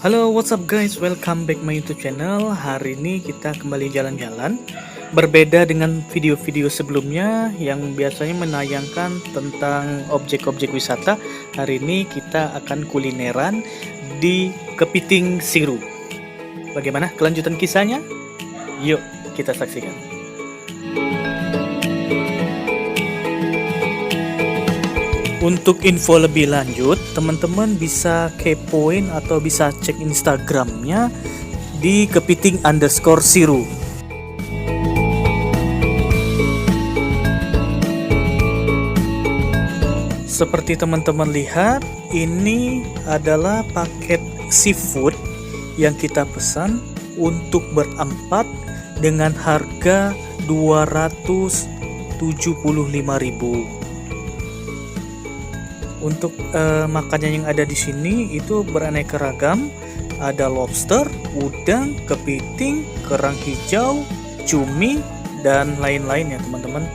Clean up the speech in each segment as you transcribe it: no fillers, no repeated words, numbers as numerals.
Halo, what's up guys? Welcome back my YouTube channel. Hari ini kita kembali jalan-jalan. Berbeda dengan video-video sebelumnya yang biasanya menayangkan tentang objek-objek wisata. Hari ini kita akan kulineran di Kepiting Siru. Bagaimana kelanjutan kisahnya? Yuk, kita saksikan. Untuk info lebih lanjut, teman-teman bisa kepoin atau bisa cek Instagramnya di kepiting_siru. Seperti teman-teman lihat, ini adalah paket seafood yang kita pesan untuk berempat dengan harga 275.000. Untuk makannya yang ada di sini itu beraneka ragam, ada lobster, udang, kepiting, kerang hijau, cumi, dan lain-lain ya teman-teman.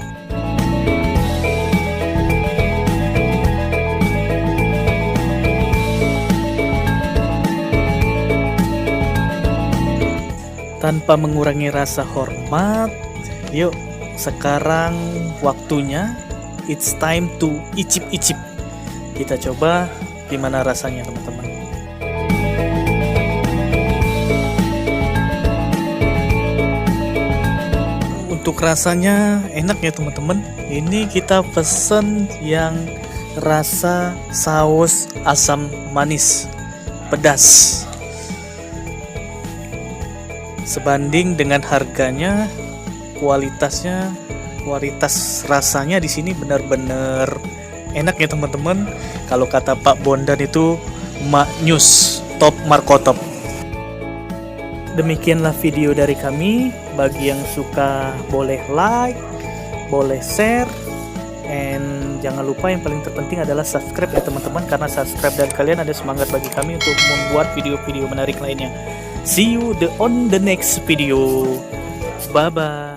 Tanpa mengurangi rasa hormat, yuk sekarang waktunya it's time to icip-icip. Kita coba gimana rasanya teman-teman. Untuk rasanya enak ya teman-teman. Ini kita pesen yang rasa saus asam manis pedas. Sebanding dengan harganya, kualitas rasanya di sini benar-benar enak ya teman-teman. Kalau kata Pak Bondan itu maknyus, top markotop. Demikianlah video dari kami. Bagi yang suka boleh like, boleh share, and jangan lupa yang paling terpenting adalah subscribe ya teman-teman, karena subscribe dari kalian ada semangat bagi kami untuk membuat video-video menarik lainnya. See you on the next video. Bye bye.